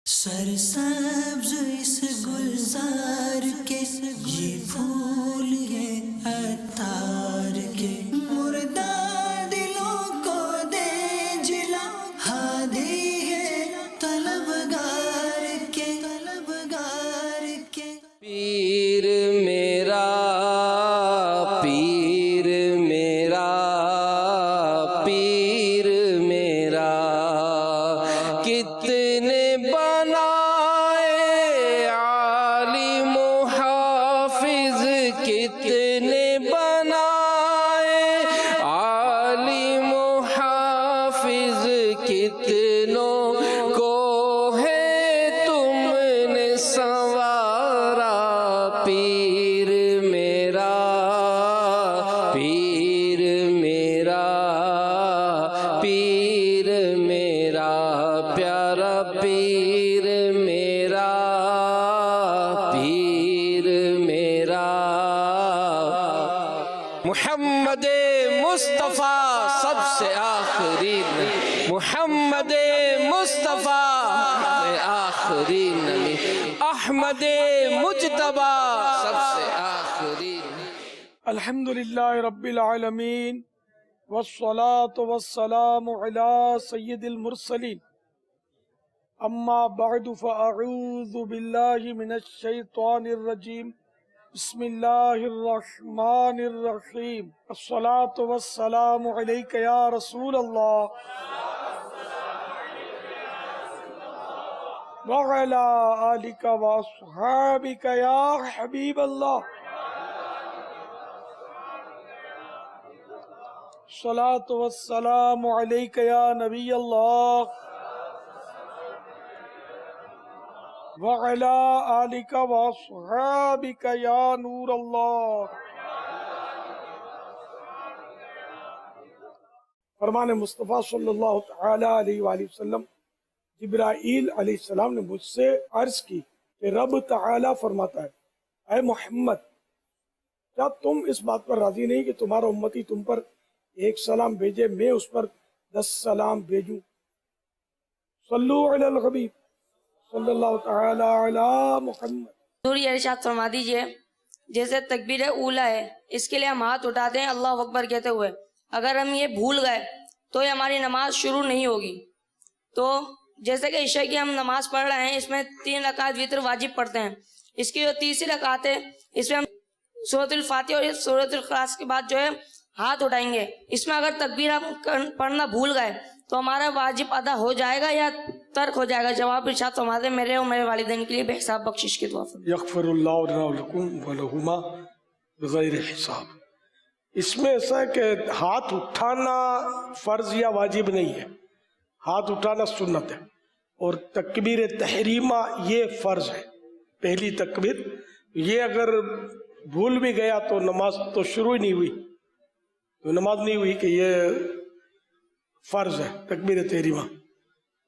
سرسبز اس گلزار کے یہ پھول یہ عطار کے مردہ دلوں کو دے جلا ہادی ہے طلبگار کے پیر میرا پیر میرا پیر میرا کتنے بنائے عالم و حافظ کتنے بنائے عالم و حافظ کتنوں کو ہے تم نے سنوارا پیر میرا پیر میرا پیر میرا پیارا پیر میرا پیر میرا محمد مصطفیٰ سب سے آخری محمد مصطفیٰ آخری نبی احمد مجتبی سب سے آخری الحمدللہ رب العالمین والصلاة والسلام علی سید المرسلین اما بعد فاعوذ باللہ من الشیطان الرجیم بسم اللہ الرحمن الرحیم الصلاة والسلام علیک یا رسول اللہ وعلی آلک واصحابک یا حبیب اللہ الصلاة والسلام علیک یا نبی اللہ وعلی آلک واصحابک یا نور اللہ. فرمان مصطفیٰ صلی اللہ تعالی علیہ وآلہ وسلم جبرائیل علیہ السلام نے مجھ سے عرض کی کہ رب تعالی فرماتا ہے اے محمد کیا تم اس بات پر راضی نہیں کہ تمہارا امتی تم پر ایک سلام بھیجے میں اس پر 10 سلام بھیجوں. صلو علی الحبیب صلی اللہ تعالی علی محمد. حضور یہ ارشاد فرما دیجئے جیسے تکبیر اولا ہے اس کے لیے ہم ہاتھ اٹھاتے ہیں اللہ اکبر کہتے ہوئے، اگر ہم یہ بھول گئے تو یہ ہماری نماز شروع نہیں ہوگی. تو جیسے کہ عشاء کی ہم نماز پڑھ رہے ہیں اس میں 3 رکعت وتر واجب پڑھتے ہیں، اس کی جو تیسری رکعت ہے اس میں ہم سورۃ الفاتحہ اور سورۃ الاخلاص کے بعد جو ہے ہاتھ اٹھائیں گے. اس میں اگر تکبیر ہم پڑھنا بھول گئے تو ہمارا واجب ادا ہو جائے گا یا ترک ہو جائے گا. جواب ارشاد فرماتے میرے اور میرے والدین کے لیے بے حساب بخشش کی دعا فرمائیں. یغفر اللہ لنا ولکم ولہما بغیر حساب. اس میں ایسا ہے کہ ہاتھ اٹھانا فرض یا واجب نہیں ہے، ہاتھ اٹھانا سنت ہے، اور تکبیر تحریمہ یہ فرض ہے. پہلی تکبیر یہ اگر بھول بھی گیا تو نماز تو شروع ہی نہیں ہوئی، تو نماز نہیں ہوئی کہ یہ فرض ہے تکبیر تحریمہ.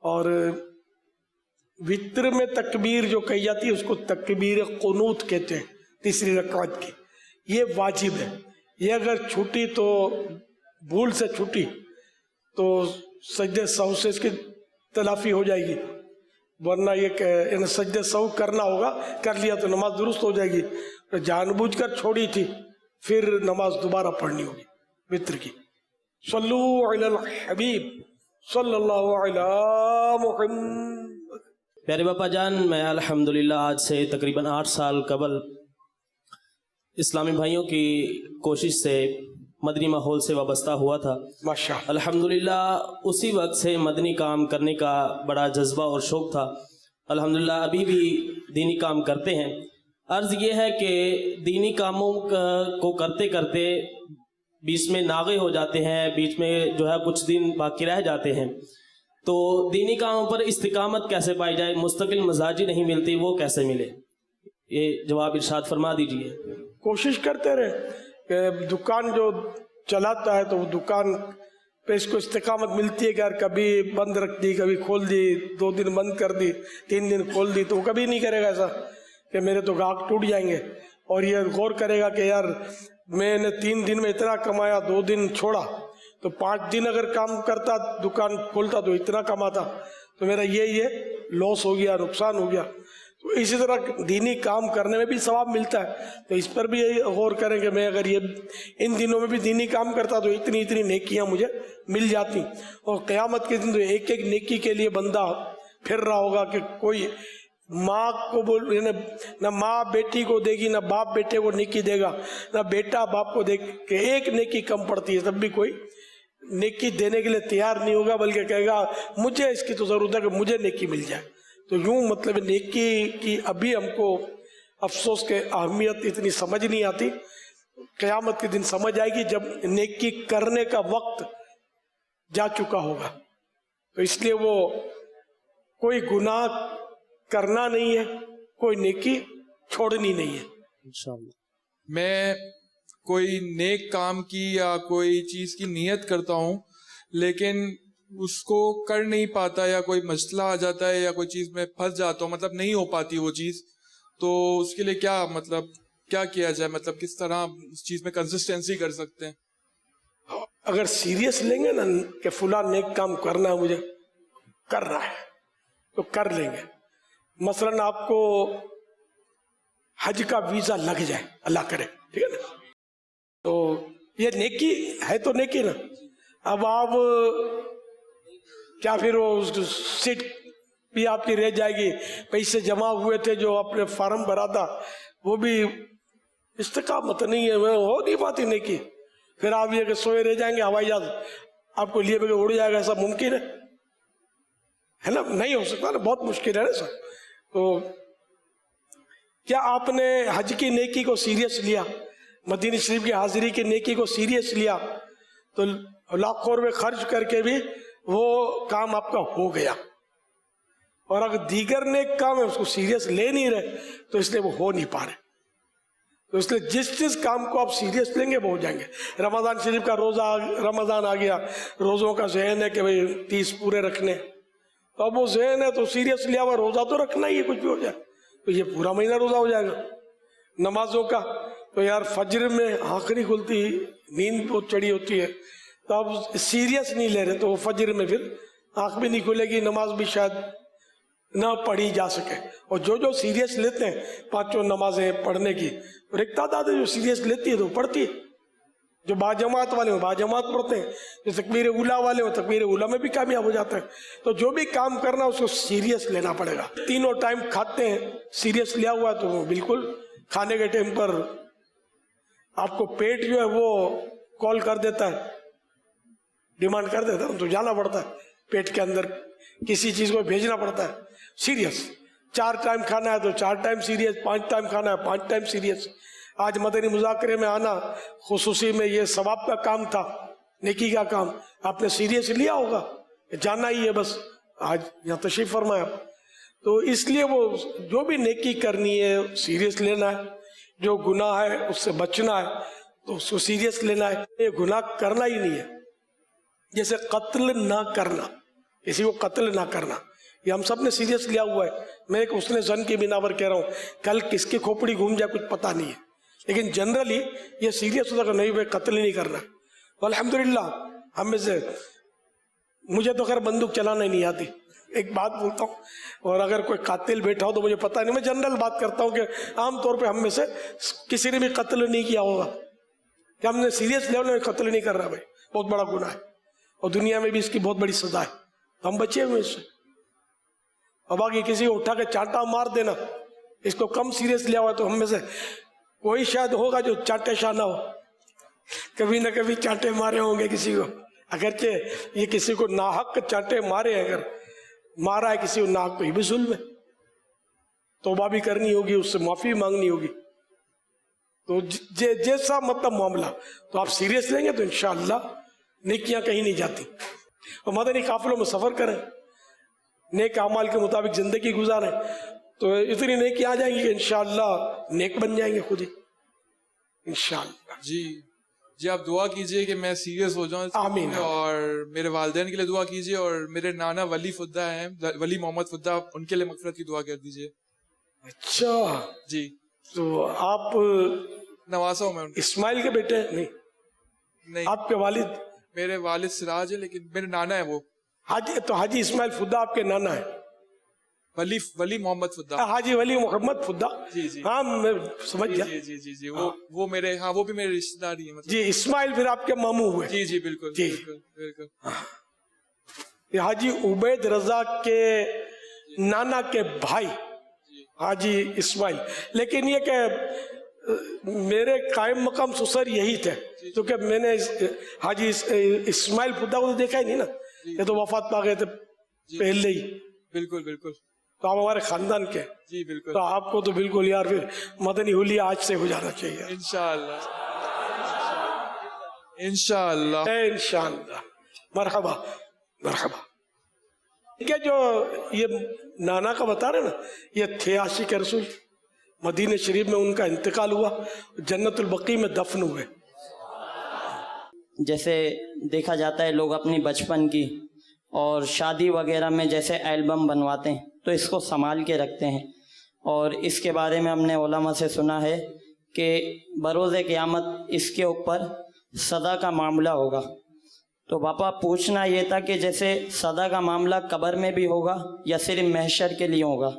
اور وطر میں تکبیر جو کہی جاتی ہے اس کو تکبیر قنوت کہتے ہیں، تیسری رکعت کی، یہ واجب ہے. یہ اگر چھوٹی تو بھول سے چھوٹی تو سجدہ سہو سے اس کی تلافی ہو جائے گی، ورنہ یہ کہ سجدہ سہو کرنا ہوگا، کر لیا تو نماز درست ہو جائے گی. جان بوجھ کر چھوڑی تھی پھر نماز دوبارہ پڑھنی ہوگی وطر کی. صلو علی الحبیب صلی اللہ علی محمد. پیارے باپا جان، میں الحمدللہ آج سے تقریباً 8 سال قبل اسلامی بھائیوں کی کوشش سے مدنی ماحول سے وابستہ ہوا تھا. ماشاءاللہ الحمدللہ اسی وقت سے مدنی کام کرنے کا بڑا جذبہ اور شوق تھا. الحمدللہ ابھی بھی دینی کام کرتے ہیں. عرض یہ ہے کہ دینی کاموں کو کرتے کرتے بیچ میں ناغے ہو جاتے ہیں، بیچ میں جو ہے کچھ دن باقی رہ جاتے ہیں. تو دینی کاموں پر استقامت کیسے پائی جائے، مستقل مزاجی نہیں ملتی، وہ کیسے ملے، یہ جواب ارشاد فرما دیجئے. کوشش کرتے رہے کہ دکان جو چلاتا ہے تو وہ دکان پہ اس کو استقامت ملتی ہے کہ یار کبھی بند رکھ دی، کبھی کھول دی، 2 دن بند کر دی، 3 دن کھول دی، تو وہ کبھی نہیں کرے گا ایسا کہ میرے تو گاہک ٹوٹ جائیں گے. اور یہ غور کرے گا کہ یار میں نے 3 دن میں اتنا کمایا، 2 دن چھوڑا، تو 5 دن اگر کام کرتا دکان کھولتا تو اتنا کماتا. تو میرا یہ لاس ہو گیا, نقصان ہو گیا. تو اسی طرح دینی کام کرنے میں بھی ثواب ملتا ہے, تو اس پر بھی غور کریں کہ میں اگر یہ ان دنوں میں بھی دینی کام کرتا تو اتنی اتنی نیکیاں مجھے مل جاتی. اور قیامت کے دن تو ایک ایک نیکی کے لیے بندہ پھر رہا ہوگا کہ کوئی ماں کو نہ ماں بیٹی کو دے گی, نہ باپ بیٹے کو نیکی دے گا, نہ بیٹا باپ کو دے کہ ایک نیکی کم پڑتی ہے, تب بھی کوئی نیکی دینے کے لیے تیار نہیں ہوگا, بلکہ کہے گا مجھے اس کی تو ضرورت ہے کہ مجھے نیکی مل جائے. تو یوں مطلب نیکی کی ابھی ہم کو افسوس کے اہمیت اتنی سمجھ نہیں آتی. قیامت کے دن سمجھ آئے گی جب نیکی کرنے کا وقت جا چکا ہوگا. تو اس لیے وہ کوئی گناہ کرنا نہیں ہے, کوئی نیکی چھوڑنی نہیں ہے. انشاءاللہ. میں کوئی نیک کام کی یا کوئی چیز کی نیت کرتا ہوں لیکن اس کو کر نہیں پاتا, یا کوئی مسئلہ آ جاتا ہے یا کوئی چیز میں پھنس جاتا ہوں, مطلب نہیں ہو پاتی وہ چیز, تو اس کے لیے کیا مطلب کیا کیا جائے, مطلب کس طرح اس چیز میں کنسسٹنسی کر سکتے ہیں؟ اگر سیریس لیں گے نا کہ فلاں نیک کام کرنا ہے, مجھے کر رہا ہے, تو کر لیں گے. مثلاً آپ کو حج کا ویزا لگ جائے, اللہ کرے, ٹھیک ہے نا, تو یہ نیکی ہے تو نیکی نا. اب آپ کیا پھر وہ سیٹ بھی آپ کی رہ جائے گی, پیسے جمع ہوئے تھے جو اپنے فارم بھرا تھا وہ بھی استقامت نہیں ہے, ہو نہیں پاتی نیکی. پھر آپ یہ کہ سوئے رہ جائیں گے, ہوائی جہاز آپ کو لیے بغیر اڑ جائے گا, ایسا ممکن ہے نا؟ نہیں ہو سکتا نا, بہت مشکل ہے نا سر. تو کیا آپ نے حج کی نیکی کو سیریس لیا, مدینہ شریف کی حاضری کی نیکی کو سیریس لیا, تو لاکھوں روپے خرچ کر کے بھی وہ کام آپ کا ہو گیا. اور اگر دیگر نیک کام ہے اس کو سیریس لے نہیں رہے تو اس لیے وہ ہو نہیں پا رہے. تو اس لیے جس کام کو آپ سیریس لیں گے وہ ہو جائیں گے. رمضان شریف کا روزہ, رمضان آ گیا, روزوں کا ذہن ہے کہ بھئی 30 پورے رکھنے, تو اب وہ ذہن ہے تو سیریس لیا ہوا روزہ تو رکھنا ہی ہے, کچھ بھی ہو جائے تو یہ پورا مہینہ روزہ ہو جائے گا. نمازوں کا تو یار فجر میں آنکھ نہیں کھلتی, نیند بہت چڑی ہوتی ہے, تو آپ سیریس نہیں لے رہے تو وہ فجر میں پھر آنکھ بھی نہیں کھلے گی, نماز بھی شاید نہ پڑھی جا سکے. اور جو سیریس لیتے ہیں 5 نمازیں پڑھنے کی, اور ایک تعداد ہے جو سیریس لیتی ہے تو پڑھتی ہے. جو باجماعت والے ہیں باجماعت پڑھتے ہیں, جو تکبیر اولا والے ہیں تکبیر اولا میں بھی کامیاب ہو جاتے ہیں. تو جو بھی کام کرنا اس کو سیریس لینا پڑے گا. 3 ٹائم کھاتے ہیں, سیریس لیا ہوا تو وہ بالکل کھانے کے ٹائم پر آپ کو پیٹ جو ہے وہ کال کر دیتا ہے, ڈیمانڈ کر دیتا ہے, تو جانا پڑتا ہے, پیٹ کے اندر کسی چیز کو بھیجنا پڑتا ہے. سیریس 4 ٹائم کھانا ہے تو 4 ٹائم سیریس, 5 ٹائم کھانا ہے 5 ٹائم سیریس. آج مدنی مذاکرے میں آنا خصوصی میں یہ ثواب کا کام تھا, نیکی کا کام, آپ نے سیریس لیا ہوگا, جانا ہی ہے بس, آج یہاں تشریف فرمایا. تو اس لیے وہ جو بھی نیکی کرنی ہے سیریس لینا ہے, جو گناہ ہے اس سے بچنا ہے تو اس کو سیریس لینا ہے. یہ گناہ کرنا ہی نہیں ہے, جیسے قتل نہ کرنا, کسی کو قتل نہ کرنا, یہ ہم سب نے سیریس لیا ہوا ہے. میں ایک اس نے زن کی بنا پر کہہ رہا ہوں, کل کس کی کھوپڑی گھوم جائے کچھ پتہ نہیں ہے, لیکن جنرلی یہ سیریس ہوتا کہ نہیں بھائی قتل نہیں کرنا. الحمدللہ ہم میں سے, مجھے تو خیر بندوق چلانا ہی نہیں آتی, ایک بات بولتا ہوں, اور اگر کوئی قاتل بیٹھا ہو تو مجھے پتہ نہیں, میں جنرل بات کرتا ہوں کہ عام طور پہ ہم میں سے کسی نے بھی قتل نہیں کیا ہوگا, کہ ہم نے سیریس لیول میں قتل نہیں کر رہا, بھائی بہت بڑا گناہ ہے اور دنیا میں بھی اس کی بہت بڑی سزا ہے, ہم بچے ہوئے اس سے. اور باقی کسی کو اٹھا کے چانٹا مار دینا, اس کو کم سیریس لیا ہوا, تو ہم میں سے کوئی شاید ہوگا جو چانٹے شاہ نہ ہو, کبھی نہ کبھی چانٹے مارے ہوں گے کسی کو, اگرچہ یہ کسی کو ناحق چانٹے مارے, اگر مارا ہے کسی کو ناحق تو یہ بھی ظلم ہے, توبہ بھی کرنی ہوگی, اس سے معافی مانگنی ہوگی. تو جیسا مطلب معاملہ, تو آپ سیریس لیں گے تو انشاءاللہ نیکیاں کہیں نہیں جاتی. اور مدنی قافلوں میں سفر کریں, نیک اعمال کے مطابق زندگی گزاریں, تو اتنی نیکی آ جائیں گی کہ انشاءاللہ نیک بن جائیں گے خود ہی انشاءاللہ. جی آپ دعا کیجئے کہ میں سیریس ہو جاؤں, آمین. اور میرے والدین کے لیے دعا کیجئے, اور میرے نانا ولی فدہ ہیں, ولی محمد فدہ, ان کے لیے مغفرت کی دعا کر دیجئے. اچھا جی, تو آپ نواسا ہوں میں ان اسماعیل کے بیٹے ہیں؟ نہیں, نہیں, آپ کے والد میرے والد سراج ہے لیکن میرے نانا ہے وہ. حاجی اسماعیل فدا آپ کے نانا ہے؟ ولی محمد فدا. حاجی ولی محمد فدا. جی جی ہاں میں سمجھ گیا. جی وہ میرے, ہاں وہ بھی میرے رشتے دار ہی ہیں مطلب. جی اسماعیل پھر آپ کے ماموں ہوئے. جی بالکل جی. بالکل. یہ حاجی عبید رضا کے نانا کے بھائی حاجی اسماعیل. لیکن یہ کہ میرے قائم مقام سسر یہی تھے, کیونکہ میں نے حاجی اسماعیل فدا کو تو دیکھا ہی نہیں نا, یہ تو وفات پا گئے تھے پہلے ہی. بالکل. تو آپ ہمارے خاندان کے. جی بالکل. تو آپ کو تو بالکل یار پھر مدنی حلیہ آج سے ہو جانا چاہیے. انشاءاللہ. انشاءاللہ. مرحبا. کہ جو یہ نانا کا بتا رہے نا, یہ تھے عاشق رسول. مدینہ شریف میں ان کا انتقال ہوا, جنت البقیع میں دفن ہوئے. جیسے دیکھا جاتا ہے لوگ اپنی بچپن کی اور شادی وغیرہ میں جیسے البم بنواتے ہیں تو اس کو سنبھال کے رکھتے ہیں, اور اس کے بارے میں ہم نے علماء سے سنا ہے کہ بروز قیامت اس کے اوپر سزا کا معاملہ ہوگا. تو باپا پوچھنا یہ تھا کہ جیسے سزا کا معاملہ قبر میں بھی ہوگا یا صرف محشر کے لیے ہوگا؟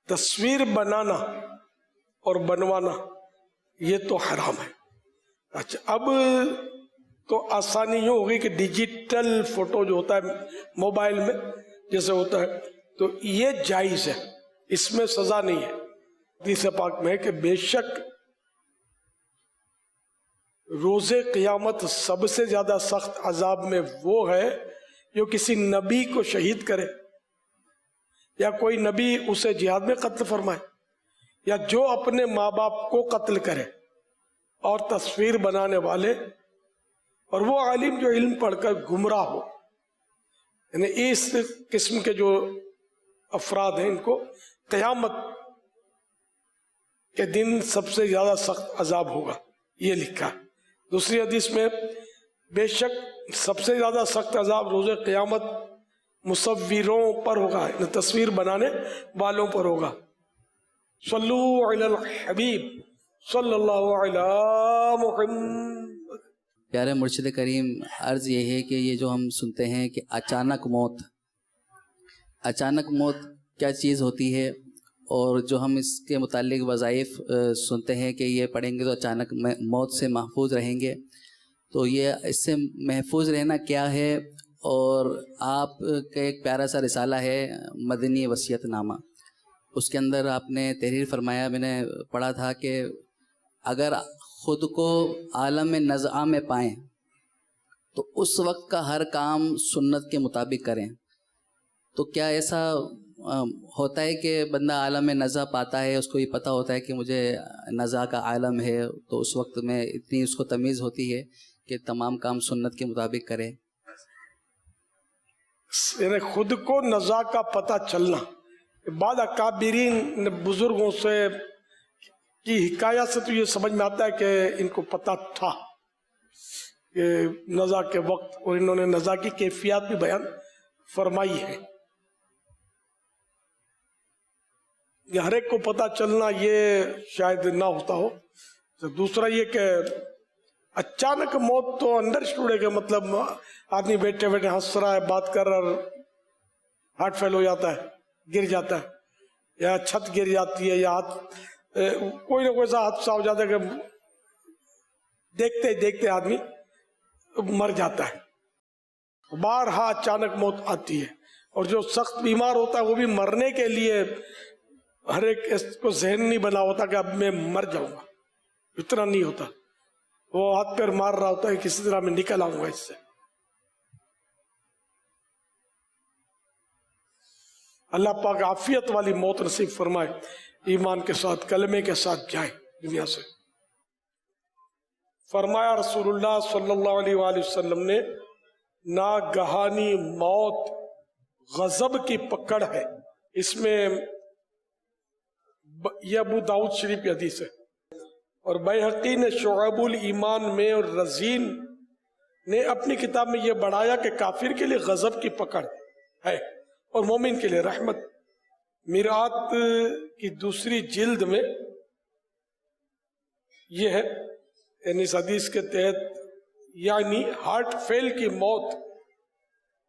تصویر بنانا اور بنوانا یہ تو حرام ہے. اچھا اب تو آسانی یوں ہوگی کہ ڈیجیٹل فوٹو جو ہوتا ہے موبائل میں جیسے ہوتا ہے تو یہ جائز ہے, اس میں سزا نہیں ہے. حدیث پاک میں ہے کہ بے شک روز قیامت سب سے زیادہ سخت عذاب میں وہ ہے جو کسی نبی کو شہید کرے, یا کوئی نبی اسے جہاد میں قتل فرمائے, یا جو اپنے ماں باپ کو قتل کرے, اور تصویر بنانے والے اور وہ عالم جو علم پڑھ کر گمراہ ہو. یعنی اس قسم کے جو افراد ہیں ان کو قیامت کے دن سب سے زیادہ سخت عذاب ہوگا, یہ لکھا ہے. دوسری حدیث میں بے شک سب سے زیادہ سخت عذاب روز قیامت مصوروں پر ہوگا, تصویر بنانے والوں پر ہوگا. صلو علی الحبیب صلی اللہ علی محمد. پیارے مرشد کریم, عرض یہ ہے کہ یہ جو ہم سنتے ہیں کہ اچانک موت کیا چیز ہوتی ہے, اور جو ہم اس کے متعلق وظائف سنتے ہیں کہ یہ پڑھیں گے تو اچانک موت سے محفوظ رہیں گے, تو یہ اس سے محفوظ رہنا کیا ہے؟ اور آپ کا ایک پیارا سا رسالہ ہے مدنی وصیت نامہ, اس کے اندر آپ نے تحریر فرمایا, میں نے پڑھا تھا کہ اگر خود کو عالم نزعہ میں پائیں تو اس وقت کا ہر کام سنت کے مطابق کریں. تو کیا ایسا ہوتا ہے کہ بندہ عالم نزع پاتا ہے, اس کو یہ پتہ ہوتا ہے کہ مجھے نزع کا عالم ہے, تو اس وقت میں اتنی اس کو تمیز ہوتی ہے کہ تمام کام سنت کے مطابق کرے؟ یعنی خود کو نزع کا پتہ چلنا. بعض اکابرین بزرگوں سے کی حکایت سے تو یہ سمجھ میں آتا ہے کہ ان کو پتہ تھا کہ نزع کے وقت, اور انہوں نے نزع کی کیفیات بھی بیان فرمائی ہے. یہ ہر ایک کو پتہ چلنا یہ شاید نہ ہوتا ہو. دوسرا یہ کہ اچانک موت تو انڈرسٹوڈ ہے کہ مطلب آدمی بیٹھے بیٹھے ہنس رہا ہے, بات کر رہا ہے, ہارٹ فیل ہو جاتا ہے, گر جاتا ہے, یا چھت گر جاتی ہے, یا کوئی نہ کوئی ایسا حادثہ ہو جاتا ہے کہ دیکھتے دیکھتے آدمی مر جاتا ہے. بارہا اچانک موت آتی ہے, اور جو سخت بیمار ہوتا ہے وہ بھی مرنے کے لیے ہر ایک اس کو ذہن نہیں بنا ہوتا کہ اب میں مر جاؤں گا, اتنا نہیں ہوتا. وہ ہاتھ پیر مار رہا ہوتا ہے کسی طرح میں نکل آؤں گا اس سے. اللہ پاک عافیت والی موت نصیب فرمائے, ایمان کے ساتھ کلمے کے ساتھ جائے دنیا سے. فرمایا رسول اللہ صلی اللہ علیہ وآلہ وسلم نے, ناگہانی موت غضب کی پکڑ ہے. اس میں یہ ابو داؤد شریف کی حدیث ہے, اور بیہقی نے شعب الایمان میں, اور رزین نے اپنی کتاب میں یہ بڑھایا کہ کافر کے لیے غضب کی پکڑ ہے اور مومن کے لیے رحمت. میرات کی دوسری جلد میں یہ ہے, یعنی اس حدیث کے تحت یعنی ہارٹ فیل کی موت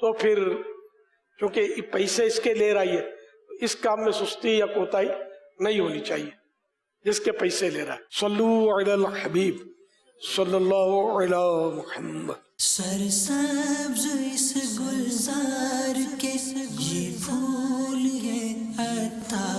تو پھر چونکہ پیسے اس کے لے رہی ہے، اس کام میں سستی یا کوتاہی نہیں ہونی چاہیے جس کے پیسے لے رہا ہے. صلو علی الحبیب صلی اللہ علی محمد. سرسبز اس گلزار کے یہ پھول ہے عطار